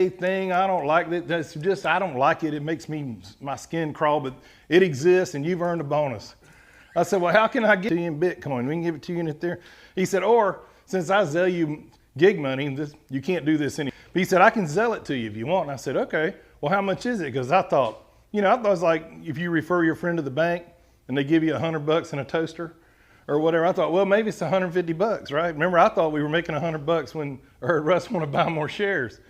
thing. I don't like it. That's just, I don't like it. It makes my skin crawl, but it exists and you've earned a bonus. I said, well, how can I get it to you in Bitcoin? We can give it to you in it there. He said, or since I sell you gig money, you can't do this anymore. But he said, I can sell it to you if you want. And I said, okay, well, how much is it? Because I thought, I thought it was like if you refer your friend to the bank and they give you $100 and a toaster or whatever. I thought, well, maybe it's $150, right? Remember, I thought we were making $100 when I heard Russ want to buy more shares.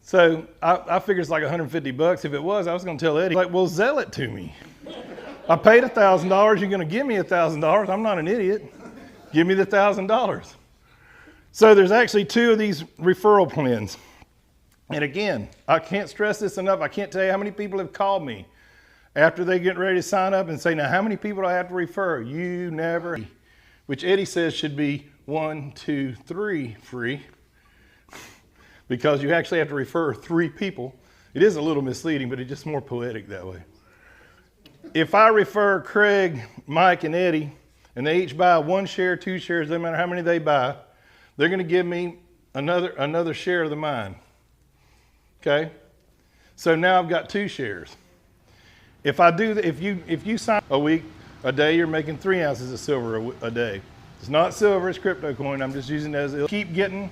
So I figured it's like $150. If it was, I was going to tell Eddie, like, well, sell it to me. I paid $1,000. You're going to give me $1,000. I'm not an idiot. Give me the $1,000. So there's actually 2 of these referral plans. And again, I can't stress this enough. I can't tell you how many people have called me after they get ready to sign up and say, now, how many people do I have to refer? You never, which Eddie says should be 1, 2, 3 free. Because you actually have to refer 3 people. It is a little misleading, but it's just more poetic that way. If I refer Craig, Mike, and Eddie, and they each buy 1 share, 2 shares, doesn't matter how many they buy, they're going to give me another share of the mine. Okay? So now I've got 2 shares. If I do, if you sign a week, a day, you're making 3 ounces of silver a day. It's not silver, it's crypto coin. I'm just using it as keep getting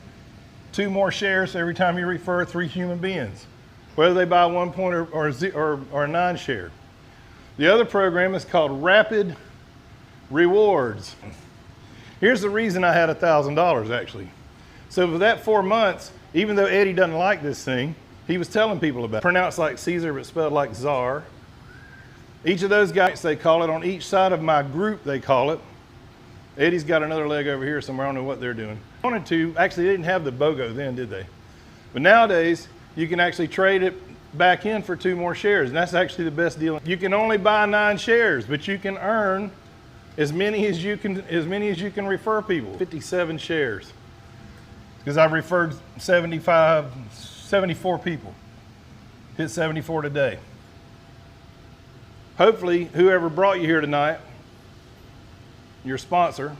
2 more shares every time you refer 3 human beings, whether they buy 1 point or 9 share. The other program is called Rapid Rewards. Here's the reason I had $1,000 actually. So for that 4 months, even though Eddie doesn't like this thing, he was telling people about it. Pronounced like Caesar, but spelled like Czar. Each of those guys, they call it on each side of my group, they call it. Eddie's got another leg over here somewhere. I don't know what they're doing. Actually, they didn't have the BOGO then, did they? But nowadays, you can actually trade it back in for 2 more shares, and that's actually the best deal. You can only buy 9 shares, but you can earn as many as you can refer people. 57 shares, because I've referred 74 people. Hit 74 today. Hopefully, whoever brought you here tonight, your sponsor,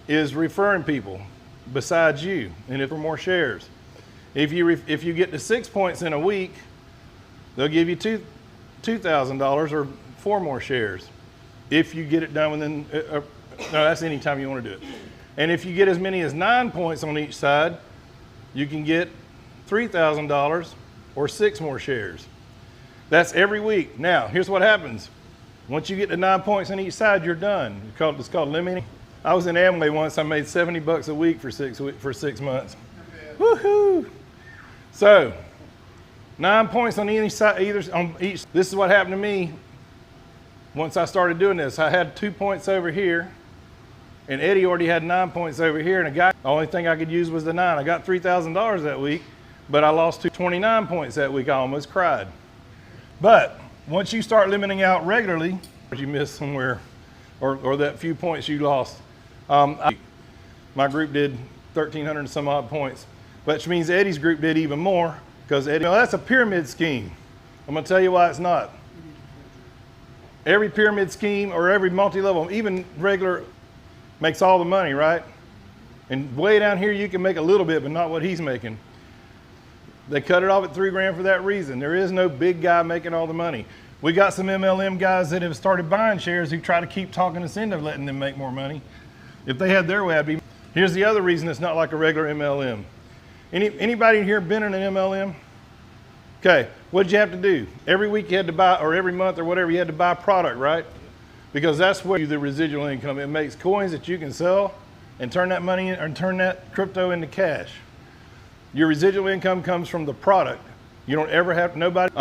is referring people besides you, and if for more shares. If you get to 6 points in a week, they'll give you $2,000 or 4 more shares. If you get it done within, no, that's any time you want to do it. And if you get as many as 9 points on each side, you can get $3,000 or 6 more shares. That's every week. Now, here's what happens. Once you get to 9 points on each side, you're done. It's called limiting. I was in Amway once. I made $70 a week for 6 months. Woohoo! So, 9 points on each side, This is what happened to me once I started doing this. I had 2 points over here, and Eddie already had 9 points over here, and the only thing I could use was the 9. I got $3,000 that week, but I lost 29 points that week. I almost cried. But once you start limiting out regularly, you miss somewhere, or that few points you lost. My group did 1,300 and some odd points, which means Eddie's group did even more, because Eddie, that's a pyramid scheme. I'm going to tell you why it's not. Every pyramid scheme or every multi-level, even regular, makes all the money, right? And way down here you can make a little bit, but not what he's making. They cut it off at $3 grand for that reason. There is no big guy making all the money. We got some MLM guys that have started buying shares who try to keep talking us into letting them make more money. If they had their way, I'd be. Here's the other reason it's not like a regular MLM. Anybody here been in an MLM? Okay, what did you have to do? Every week you had to buy, or every month or whatever, you had to buy a product, right? Because that's where the residual income. It makes coins that you can sell and turn that money or turn that crypto into cash. Your residual income comes from the product. You don't ever have nobody.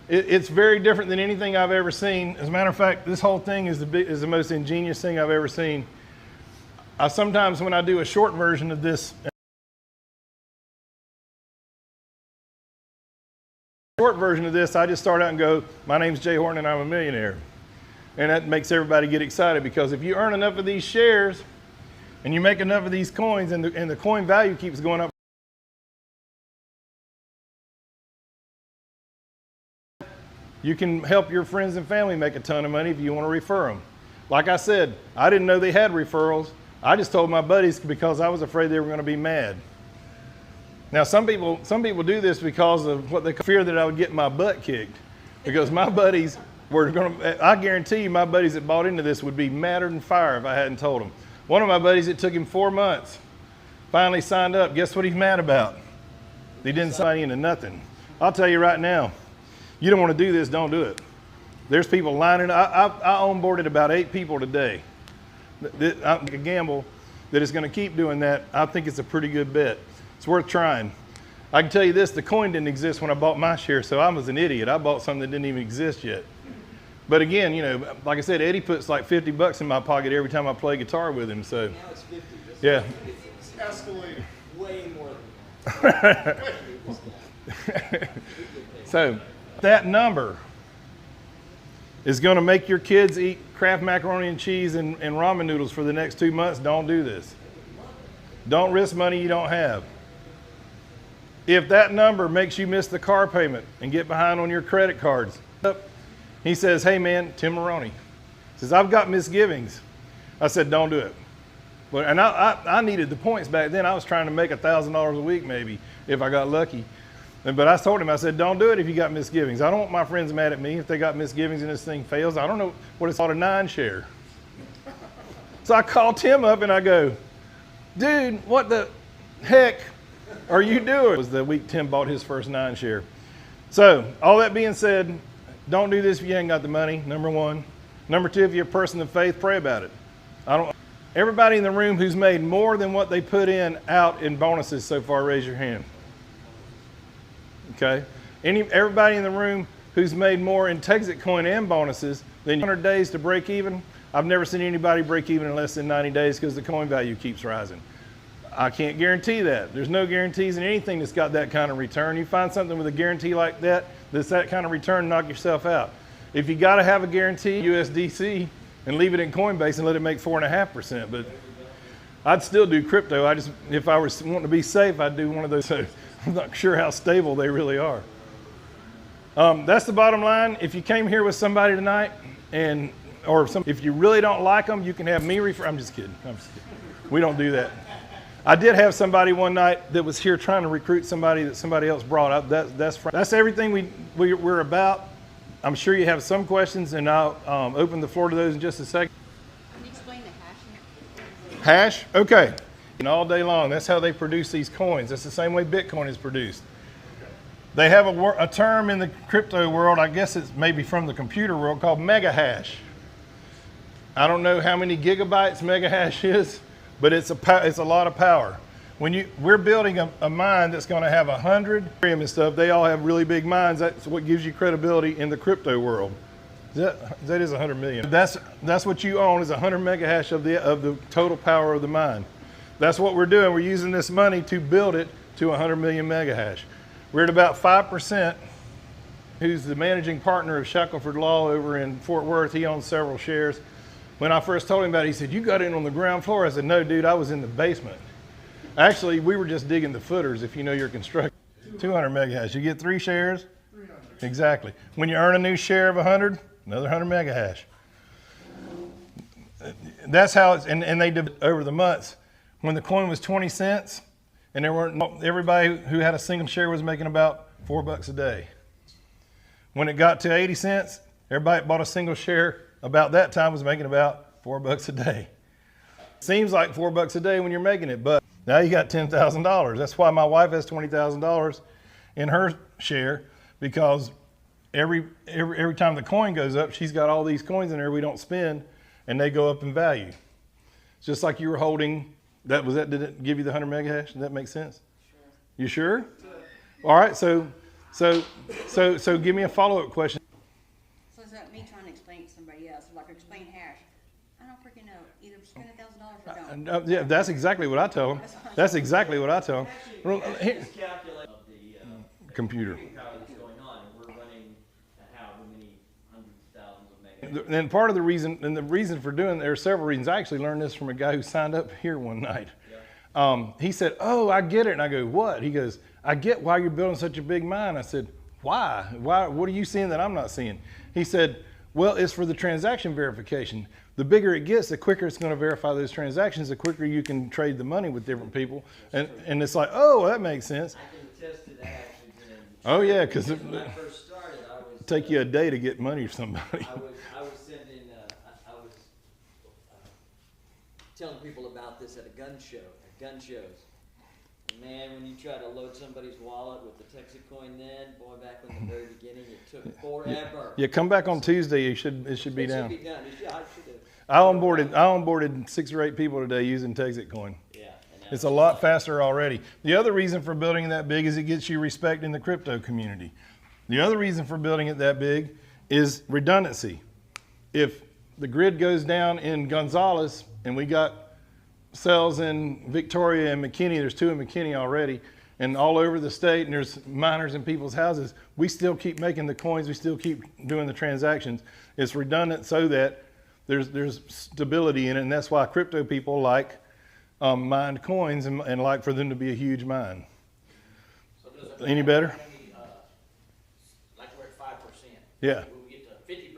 It's very different than anything I've ever seen. As a matter of fact, this whole thing is the most ingenious thing I've ever seen. Sometimes when I do a short version of this, I just start out and go, my name's Jay Horton and I'm a millionaire. And that makes everybody get excited, because if you earn enough of these shares and you make enough of these coins and the coin value keeps going up, you can help your friends and family make a ton of money if you want to refer them. Like I said, I didn't know they had referrals. I just told my buddies because I was afraid they were going to be mad. Now, some people do this because of what they fear that I would get my butt kicked. Because my buddies I guarantee you my buddies that bought into this would be madder than fire if I hadn't told them. One of my buddies, it took him 4 months, finally signed up. Guess what he's mad about? He didn't sign into nothing. I'll tell you right now, you don't want to do this, don't do it. There's people lining up. I onboarded about 8 people today. I'm a gamble that is going to keep doing that. I think it's a pretty good bet. It's worth trying. I can tell you this, the coin didn't exist when I bought my share, so I was an idiot. I bought something that didn't even exist yet. But again, you know, like I said, Eddie puts like 50 bucks in my pocket every time I play guitar with him, so. Now it's 50. Yeah. It's escalated way more than that. So that number is going to make your kids eat Kraft macaroni and cheese and ramen noodles for the next 2 months. Don't do this. Don't risk money you don't have. If that number makes you miss the car payment and get behind on your credit cards, he says, hey man, Tim Maroney says, I've got misgivings. I said, don't do it. And I needed the points back then. I was trying to make $1,000 a week maybe if I got lucky. But I told him, I said, don't do it if you got misgivings. I don't want my friends mad at me if they got misgivings and this thing fails. I don't know what it's called, a 9-share. So I called Tim up and I go, dude, what the heck are you doing? It was the week Tim bought his first 9-share. So all that being said, don't do this if you ain't got the money, number one. Number two, if you're a person of faith, pray about it. Everybody in the room who's made more than what they put in out in bonuses so far, raise your hand. Okay? Everybody in the room who's made more in Texit coin and bonuses than 100 days to break even, I've never seen anybody break even in less than 90 days because the coin value keeps rising. I can't guarantee that. There's no guarantees in anything that's got that kind of return. You find something with a guarantee like that, that's that kind of return, knock yourself out. If you got to have a guarantee, USDC, and leave it in Coinbase and let it make 4.5%. But I'd still do crypto. If I was wanting to be safe, I'd do one of those. So I'm not sure how stable they really are. That's the bottom line. If you came here with somebody tonight, if you really don't like them, you can have me refer. I'm just kidding. We don't do that. I did have somebody one night that was here trying to recruit somebody that somebody else brought up. That's everything we're about. I'm sure you have some questions, and I'll open the floor to those in just a second. Can you explain the hash? Hash? Okay. And all day long, that's how they produce these coins. That's the same way Bitcoin is produced. They have a term in the crypto world, I guess it's maybe from the computer world, called mega hash. I don't know how many gigabytes mega hash is, but it's a lot of power. We're building a mine that's going to have 100 and stuff. They all have really big mines. That's what gives you credibility in the crypto world. That is 100 million. That's what you own, is 100 mega hash of the total power of the mine. That's what we're doing. We're using this money to build it to 100 million mega hash. We're at about 5%. Who's the managing partner of Shackelford Law over in Fort Worth? He owns several shares. When I first told him about it, he said, you got in on the ground floor? I said, no, dude, I was in the basement. Actually, we were just digging the footers, if you know your construction. 200 mega hash. You get 3 shares? 300. Exactly. When you earn a new share of 100, another 100 mega hash. That's how it's, and they did over the months. When the coin was 20 cents, and everybody who had a single share was making about $4 a day. When it got to 80 cents, everybody that bought a single share about that time was making about $4 a day. Seems like $4 a day when you're making it, but now you got $10,000. That's why my wife has $20,000 in her share, because every time the coin goes up, she's got all these coins in there we don't spend, and they go up in value. It's just like you were holding. Did it give you the 100 mega hash? Does that make sense? Sure. You sure? All right. So give me a follow-up question. So is that me trying to explain to somebody else? Like explain hash. I don't freaking know. Either spend $1,000 or don't. Yeah, that's exactly what I tell them. That's exactly what I tell them. Well, here, calculate of the computer. Power that's going on, and we're running how many hundreds of thousands of megahertz. And part of the reason for doing, there are several reasons. I actually learned this from a guy who signed up here one night. Yeah. He said, oh, I get it. And I go, what? He goes, I get why you're building such a big mine. I said, why? What are you seeing that I'm not seeing? He said, well, it's for the transaction verification. the bigger it gets, the quicker it's going to verify those transactions, the quicker you can trade the money with different people. And it's like, oh, that makes sense. I can attest to that actually. Oh, yeah, because when I first started, I was take you a day to get money from somebody. I was sending I was telling people about this at gun shows. And man, when you try to load somebody's wallet with the Texit coin, then boy, back in the very beginning, it took forever. Yeah, come back on Tuesday. It should be down. It should be done. Yeah, I should have. I onboarded 6 or 8 people today using Texit coin. Yeah. And It's a lot faster already. The other reason for building it that big is it gets you respect in the crypto community. The other reason for building it that big is redundancy. If the grid goes down in Gonzales and we got cells in Victoria and McKinney, there's 2 in McKinney already, and all over the state, and there's miners in people's houses, we still keep making the coins, we still keep doing the transactions. It's redundant so that there's stability in it, and that's why crypto people like mined coins and like for them to be a huge mine. So does it Any better? Like we're at 5%. Yeah. When we get to 50%,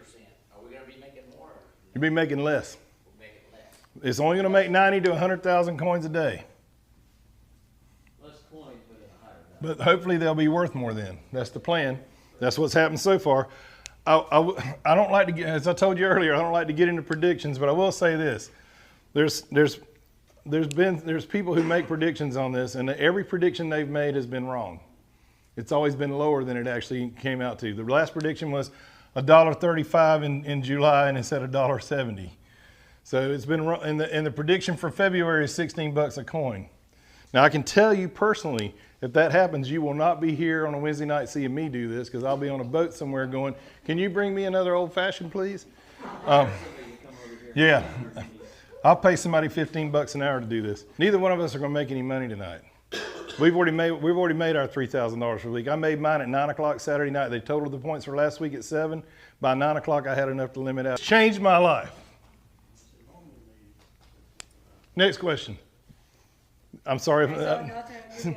are we gonna be making more? Or You'll be making less. we'll make it less? It's only going to make 90 to 100,000 coins a day, less coins, but at a higher value. but hopefully they'll be worth more then. That's the plan. That's what's happened so far. I don't like to get, as I told you earlier, I don't like to get into predictions, but I will say this. There's people who make predictions on this, and every prediction they've made has been wrong. It's always been lower than it actually came out to. The last prediction was $1.35 in July, and it said $1.70. So it's been wrong, and the prediction for February is 16 bucks a coin. Now I can tell you personally, if that happens, you will not be here on a Wednesday night seeing me do this, because I'll be on a boat somewhere going, can you bring me another old fashioned, please? Yeah, I'll pay somebody 15 bucks an hour to do this. Neither one of us are going to make any money tonight. We've already made our $3,000 for the week. I made mine at 9 o'clock Saturday night. They totaled the points for last week at 7. By 9 o'clock, I had enough to limit out. Changed my life. Next question. I'm sorry if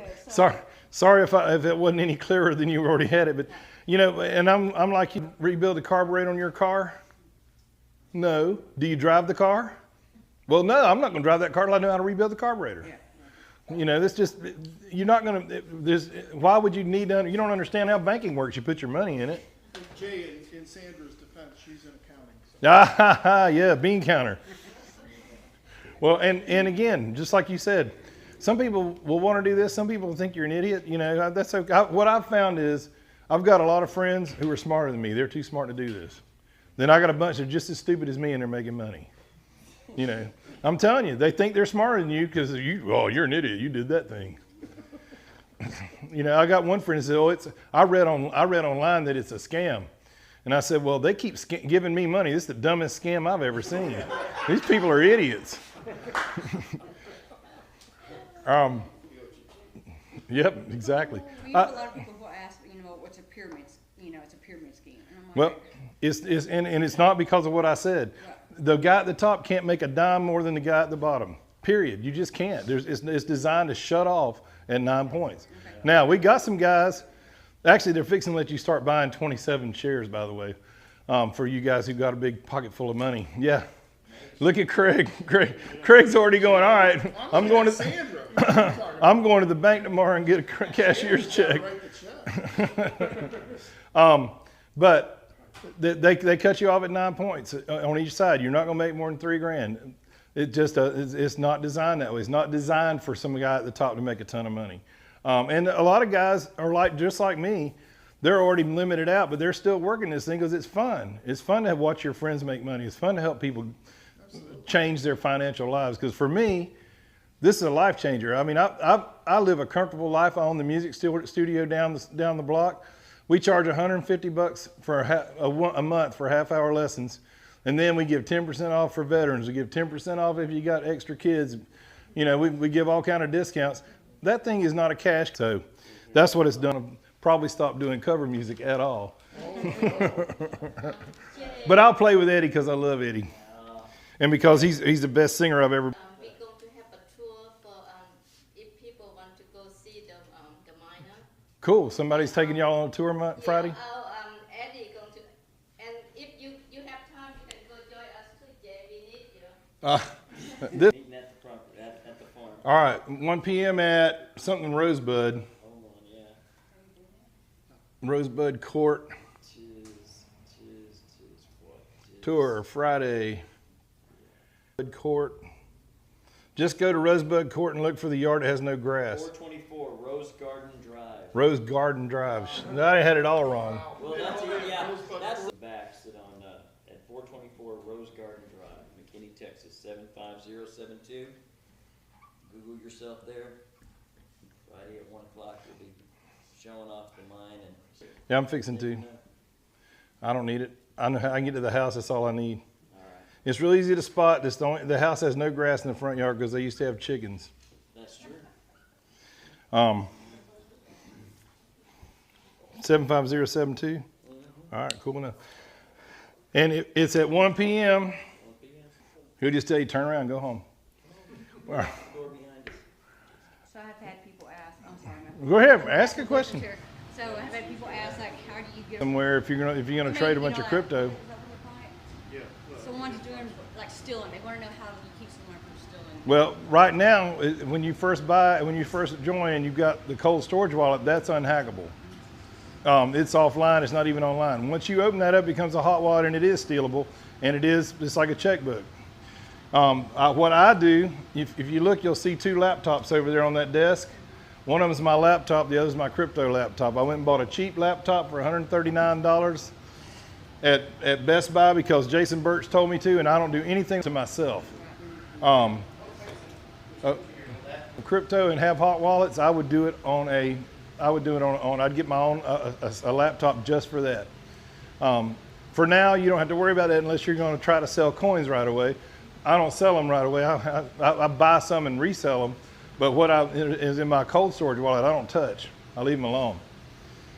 sorry if it wasn't any clearer than you already had it, but you know, and I'm like, you rebuild the carburetor on your car? No. Do you drive the car? Well, no, I'm not going to drive that car until I know how to rebuild the carburetor. Yeah. You know, that's just, you're not going to, why would you need to, you don't understand how banking works. You put your money in it. Jay, in Sandra's defense, she's in accounting. So. Yeah, bean counter. Well, and again, just like you said, some people will want to do this. Some people think you're an idiot. You know, that's okay. What I've found is I've got a lot of friends who are smarter than me. They're too smart to do this. Then I got a bunch that are just as stupid as me, and they're making money. You know, I'm telling you, they think they're smarter than you because you're an idiot. You did that thing. You know, I got one friend who said, I read online that it's a scam. And I said, well, they keep giving me money. This is the dumbest scam I've ever seen. These people are idiots. Yep, exactly. We have a lot of people who ask, you know, what's a pyramid? You know, it's a pyramid scheme. And I'm like, Well, it's not because of what I said. The guy at the top can't make a dime more than the guy at the bottom. Period. You just can't. It's designed to shut off at 9 points. Okay. Now we got some guys. Actually, they're fixing to let you start buying 27 shares, by the way, for you guys who got a big pocket full of money. Yeah. Look at Craig. Craig's already going, all right, I'm going to the bank tomorrow and get a cashier's check. But they cut you off at 9 points on each side. You're not going to make more than $3,000. It just it's not designed that way. It's not designed for some guy at the top to make a ton of money. And a lot of guys are just like me. They're already limited out, but they're still working this thing because it's fun. It's fun to watch your friends make money. It's fun to help people change their financial lives. Because for me, this is a life changer. I mean, I live a comfortable life. I own the music studio down the block. We charge $150 for a month for half-hour lessons, and then we give 10% off for veterans. We give 10% off if you got extra kids. You know, we give all kind of discounts. That thing is not a cash, so that's what it's done. Probably stop doing cover music at all. But I'll play with Eddie because I love Eddie, and because he's the best singer I've ever. We're going to have a tour for if people want to go see the miner. Cool. Somebody's taking y'all on a tour Friday. Eddie going to, and if you have time, you can go join us too, Jay. We need This, Meeting at the property, at the farm. all right, 1 p.m. at something Rosebud, Hold on, yeah. Rosebud Court Tis what? tour Friday. Rosebud Court. Just go to Rosebud Court and look for the yard that has no grass. 424 Rose Garden Drive. Rose Garden Drive. I had it all wrong. Well, that's, yeah, that's the backs it on, at 424 Rose Garden Drive, McKinney, Texas, 75072. Google yourself there. Friday at 1 o'clock, we'll be showing off the mine and. Yeah, I'm fixing to. I don't need it. I know how I can get to the house. That's all I need. All right, It's real easy to spot. The house has no grass in the front yard because they used to have chickens. that's true. 75072. All right, cool enough. And it's at 1 p.m. 1 p.m. He'll just tell you turn around and go home. All right. Door behind us. So I've had people ask, I'm sorry. my- Go ahead, ask a question. Sure. So I've had people ask, like, how do you get? Somewhere if you're gonna trade a bunch of crypto. Is that what they call it? Yeah. So one's doing, like, stealing, they wanna know how you keep someone from stealing. Well, right now, when you first join, you've got the cold storage wallet. That's unhackable. It's offline. It's not even online. Once you open that up, it becomes a hot wallet, and it is stealable, and it's like a checkbook. What I do, if you look, you'll see 2 laptops over there on that desk. One of them is my laptop. The other is my crypto laptop. I went and bought a cheap laptop for $139 at Best Buy because Jason Birch told me to, and I don't do anything to myself. Crypto and have hot wallets, I would do it on I'd get my own a laptop just for that. For now, you don't have to worry about that unless you're going to try to sell coins right away. I don't sell them right away. I buy some and resell them, but what is in my cold storage wallet, I don't touch. I leave them alone.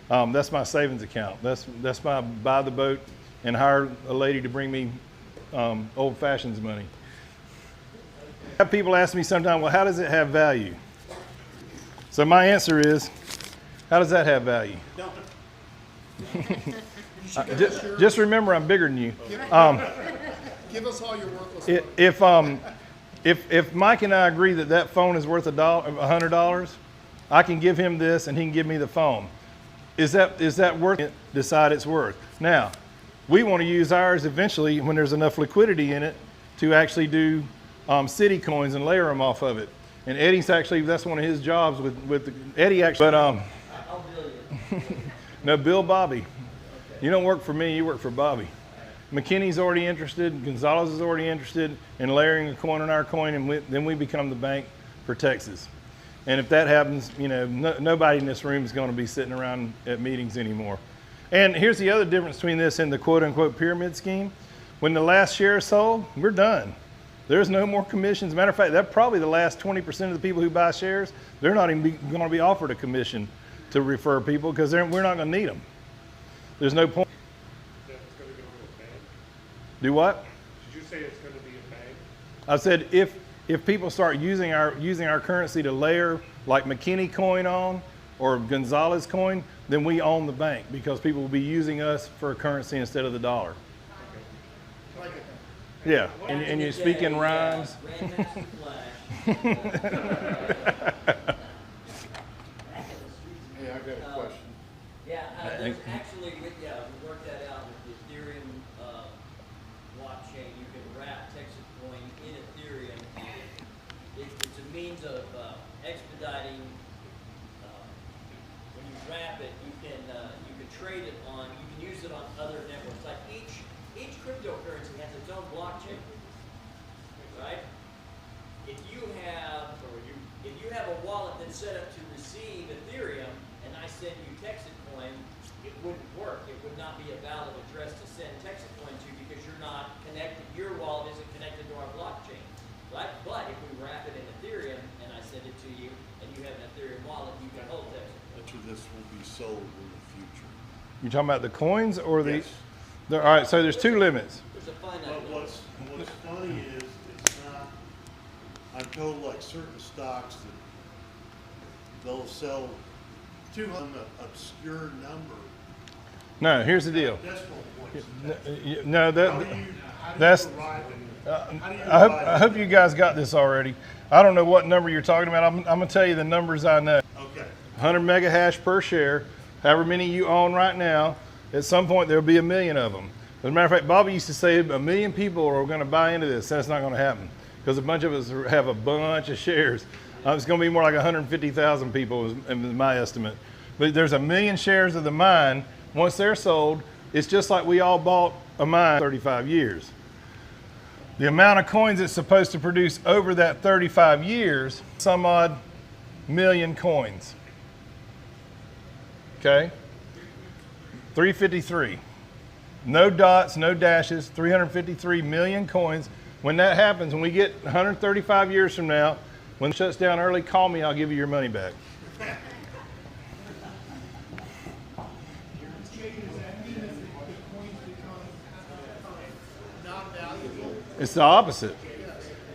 That's my savings account. That's my buy the boat and hire a lady to bring me old fashions money. I have people ask me sometimes, well, how does it have value? So my answer is, how does that have value? Just remember, I'm bigger than you. Give us all your worthless money. If Mike and I agree that phone is worth $100, I can give him this and he can give me the phone. Is that worth it? Decide it's worth. Now, we want to use ours eventually when there's enough liquidity in it to actually do city coins and layer them off of it. And Eddie's actually, that's one of his jobs Eddie actually, but I'll bill you. no, Bill Bobby. You don't work for me, you work for Bobby. McKinney's already interested, Gonzalez is already interested in layering a coin on our coin, and then we become the bank for Texas. And if that happens, nobody in this room is going to be sitting around at meetings anymore. And here's the other difference between this and the quote-unquote pyramid scheme. When the last share is sold, we're done. There's no more commissions. Matter of fact, that's probably the last 20% of the people who buy shares, they're not even going to be offered a commission to refer people because we're not going to need them. There's no point. It's gonna go to a bank? Do what? Did you say it's gonna be a bank? I said if people start using our currency to layer like McKinney coin on or Gonzalez coin, then we own the bank because people will be using us for a currency instead of the dollar. I get that. Yeah, and you speak in rhymes. Grandmaster Flash. Hey, I got a question. Yeah, there's actually, we worked that out with the Ethereum blockchain. You can wrap Texit coin in Ethereum. It's a means of expediting. When you wrap it, you can trade it on. You can use it on other networks. Like each cryptocurrency has its own blockchain, right? If you have a wallet that's set up to receive Ethereum, and I send you Texit coin, it wouldn't work. It would not be a valid address to send Texit coin to because you're not connected. Your wallet isn't connected to our blockchain, right? But if we wrap it in Ethereum and I send it to you, and you have an Ethereum wallet, you can hold Texit. Much of this will be sold in the future. You talking about the coins or the? Yes. All right, so there's 2 limits. There's a finite But limit. what's funny is it's not, I'm told like certain stocks that they'll sell 200 obscure number No, here's the deal. decimal points. No, How do you that's. arrive in- how do you I arrive hope you guys got this already. I don't know what number you're talking about. I'm gonna tell you the numbers I know. Okay. 100 mega hash per share, however many you own right now. At some point, there'll be 1 million of them. As a matter of fact, Bobby used to say 1 million people are going to buy into this. That's not going to happen because a bunch of us have a bunch of shares. It's going to be more like 150,000 people is my estimate. But there's 1 million shares of the mine. Once they're sold, it's just like we all bought a mine 35 years. The amount of coins it's supposed to produce over that 35 years, some odd million coins. Okay? 353. No dots, no dashes, 353 million coins. When that happens, when we get 135 years from now, when it shuts down early, call me, I'll give you your money back. It's the opposite.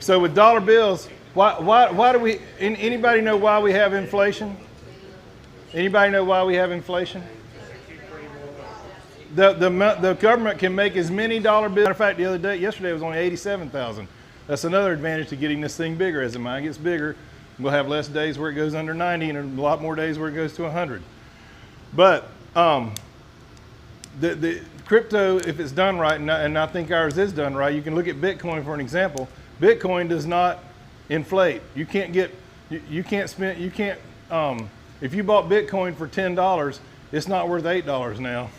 So with dollar bills, why do we, anybody know why we have inflation? Anybody know why we have inflation? The government can make as many dollar bills. Matter of fact, yesterday it was only 87,000. That's another advantage to getting this thing bigger. As the mine gets bigger, we'll have less days where it goes under 90 and a lot more days where it goes to 100. But the crypto, if it's done right, and I think ours is done right, you can look at Bitcoin for an example. Bitcoin does not inflate. You can't get, you can't spend, you can't, if you bought Bitcoin for $10, it's not worth $8 now.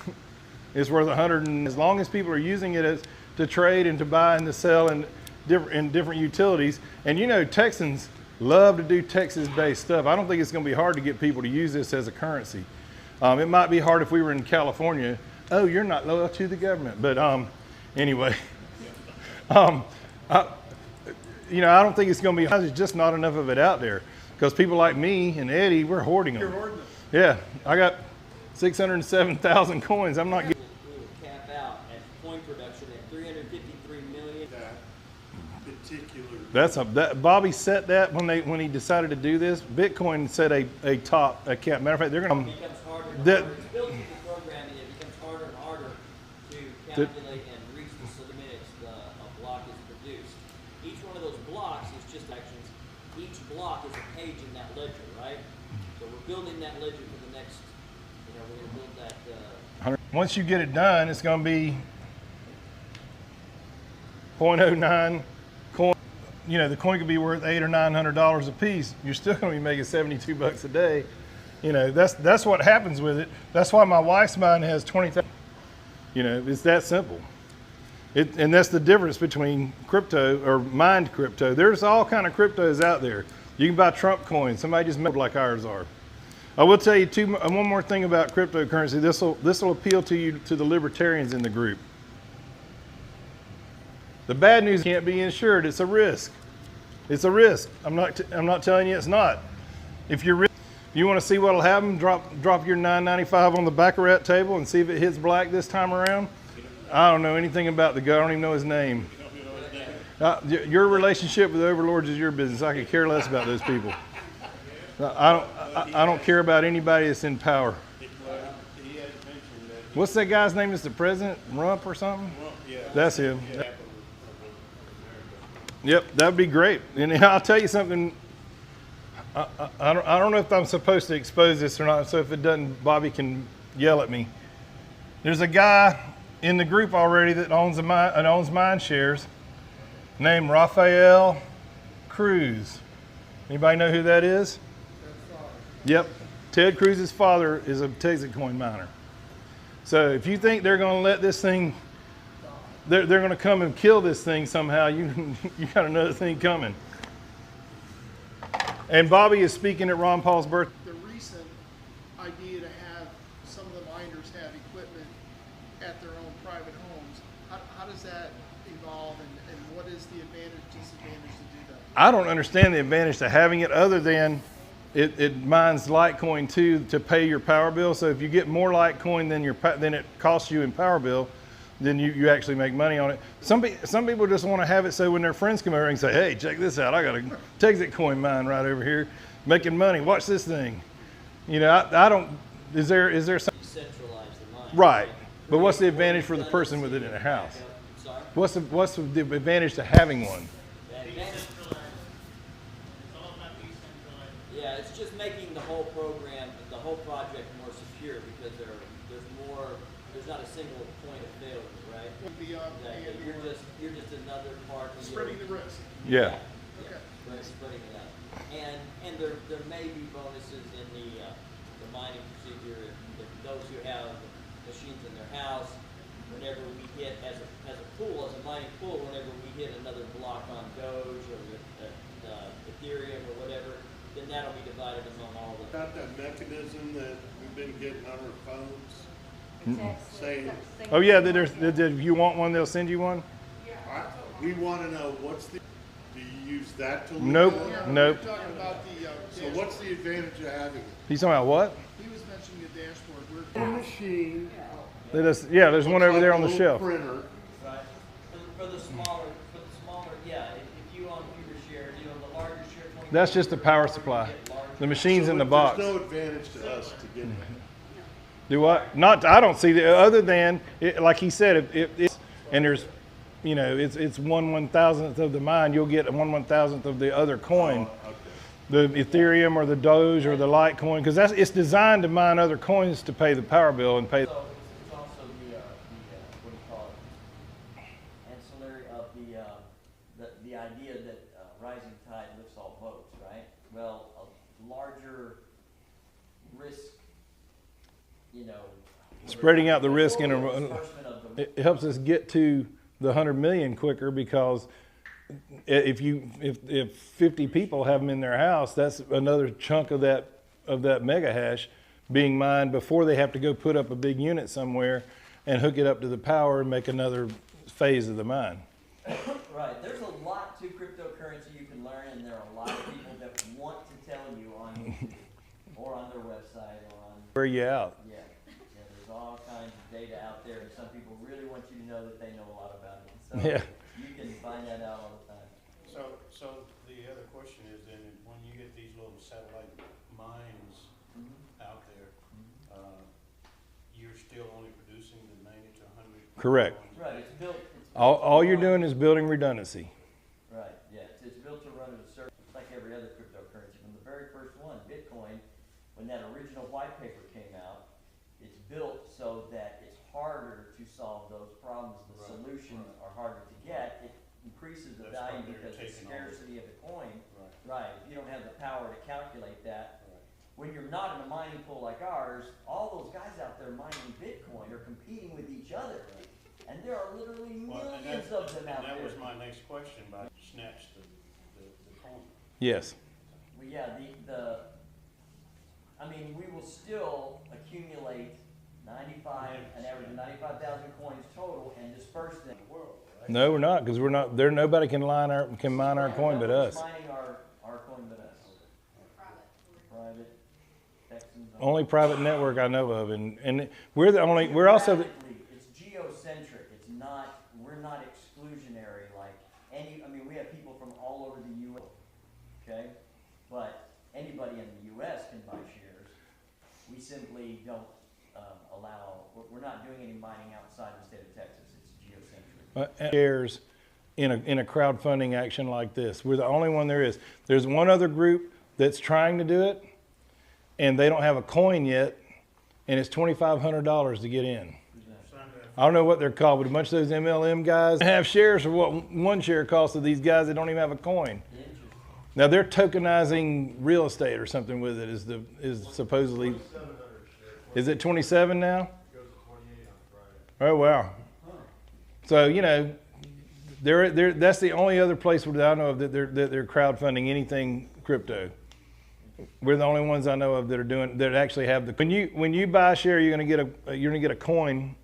It's worth 100, and as long as people are using it as to trade and to buy and to sell in different utilities, and you know Texans love to do Texas-based stuff. I don't think it's going to be hard to get people to use this as a currency. It might be hard if we were in California. Oh, you're not loyal to the government, but anyway, I don't think it's going to be. There's just not enough of it out there because people like me and Eddie, we're hoarding them. You're hoarding them. Yeah, I got 607,000 coins. I'm not. We will cap out at coin production at 353 million. That particular. Bobby set that when he decided to do this. Bitcoin set a cap. Matter of fact, they're going It to. becomes harder and That- harder. It's built into the programming. It becomes harder and harder to calculate and reach the minutes a block is produced. Each one of those blocks is just actions. Each block is a page in that ledger, right? So we're building that ledger for the next. We're going to build that. Once you get it done, it's going to be 0.09 coin. You know, the coin could be worth $800 or $900 a piece. You're still going to be making 72 bucks a day. You know, that's what happens with it. That's why my wife's mine has 20,000. You know, it's that simple. And that's the difference between crypto or mined crypto. There's all kind of cryptos out there. You can buy Trump coins. Somebody just made like ours are. I will tell you one more thing about cryptocurrency. This will appeal to you, to the libertarians in the group. The bad news can't be insured. It's a risk. It's a risk. I'm not telling you it's not. If you want to see what'll happen, drop your $9.95 on the Baccarat table and see if it hits black this time around. I don't know anything about the guy. I don't even know his name. Your relationship with the overlords is your business. I could care less about those people. I don't care about anybody that's in power. What's that guy's name? Is the president Rump or something? That's him. Yep, that'd be great. And I'll tell you something. I don't know if I'm supposed to expose this or not. So if it doesn't, Bobby can yell at me. There's a guy in the group already that owns mine shares, named Rafael Cruz. Anybody know who that is? Yep. Ted Cruz's father is a Texit coin miner. So if you think they're going to let this thing, they're going to come and kill this thing somehow, you got another thing coming. And Bobby is speaking at Ron Paul's birthday. The recent idea to have some of the miners have equipment at their own private homes, how does that evolve and what is the advantage, disadvantage to do that? I don't understand the advantage to having it other than it mines Litecoin too to pay your power bill. So if you get more Litecoin than it costs you in power bill, then you actually make money on it. Some people just want to have it so when their friends come over and say, hey, check this out. I got a Texit coin mine right over here making money. Watch this thing. You know, I don't, is there something? Decentralize the mine. Right. But what's the advantage for the person with it in their house? Sorry? What's the advantage to having one? Yeah, it's just making the whole program, the whole project more secure because there's not a single point of failure, right? Beyond Exactly. You're just another part of spreading the risk. Yeah. Okay. Spreading it out. And there may be bonuses in the mining procedure if those who have machines in their house, whenever we hit as a pool, as a mining pool, whenever we hit another block on Doge or Ethereum or whatever, then that'll be divided among all the. Got that mechanism that we've been getting on our phones, Exactly. saying, Oh yeah, if you want one, they'll send you one? we wanna know what's the, do you use that to look Nope, at it? nope. We're talking about the, So dashboard. what's the advantage of having it? He's talking about what? He was mentioning the dashboard. We're, Machine. Yeah, there's one over there on the Looks like a shelf. little Printer. Right. For the smaller, yeah, if you own fewer shares, the larger share. That's just the power supply. The machine's in the box. There's no advantage to us to get that. Do what? Not, I don't see the, other than, like he said, if it's, and there's, it's 1/1000th of the mine, you'll get 1/1000th of the other coin. The Ethereum or the Doge or the Litecoin, because it's designed to mine other coins to pay the power bill and pay. So it's also the what do you call it? Ancillary of the idea that rising tide lifts all boats, right? Well, a larger risk, Spreading out the risk in disbursement of the it helps us get to the 100 million quicker, because if 50 people have them in their house, that's another chunk of that mega hash being mined before they have to go put up a big unit somewhere and hook it up to the power and make another phase of the mine. Right, there's a lot to cryptocurrency you can learn, and there are a lot of people that want to tell you on YouTube or on their website or on. Where you out? Yeah, there's all kinds of data out there, and some people really want you to know that they know a lot about it. So Yeah. you can find that out all the time. So the other question is then, when you get these little satellite mines out there, you're still only producing the 90 to 100? Correct. Right, it's built. All you're doing is building redundancy. Right, yeah, it's built to run at a certain, like every other cryptocurrency. From the very first one, Bitcoin, when that original white paper came out, it's built so that it's harder to solve those problems. The solutions are harder to get. It increases the That's why value they're because of the taking all the- scarcity of the coin. Right. Right, if you don't have the power to calculate that. When you're not in a mining pool like ours, all those guys out there mining Bitcoin are competing with each other. And there are literally Well, and millions of them out there. that was my next question, about snatch the coin. Yes. Well, yeah, I mean, we will still accumulate an average of 95,000 coins total and disperse them. No, we're not, because nobody can mine our coin but us. Mining our coin but us. Private. Texans. Only private network I know of, and we're also the, It's geocentric. We're not exclusionary like we have people from all over the U.S., okay? But anybody in the U.S. can buy shares. We simply don't we're not doing any mining outside the state of Texas. It's geocentric. shares in a crowdfunding action like this. We're the only one there is. There's one other group that's trying to do it, and they don't have a coin yet, and it's $2,500 to get in. I don't know what they're called, but a bunch of those MLM guys have shares for what one share costs of these guys that don't even have a coin. Now they're tokenizing real estate or something with it. Is supposedly. Is it 27 now? Oh wow. So that's the only other place that I know of that they're crowdfunding anything crypto. We're the only ones I know of that actually have the. When you buy a share, you're gonna get a coin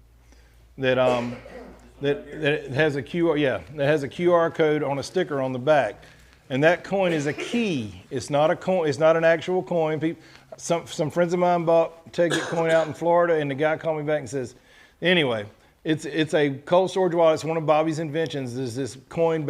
that has a QR. Yeah, that has a QR code on a sticker on the back, and that coin is a key. It's not a coin. It's not an actual coin. Some friends of mine bought Texit coin out in Florida, and the guy called me back and says, anyway, it's a cold storage wallet. It's one of Bobby's inventions. Is this coin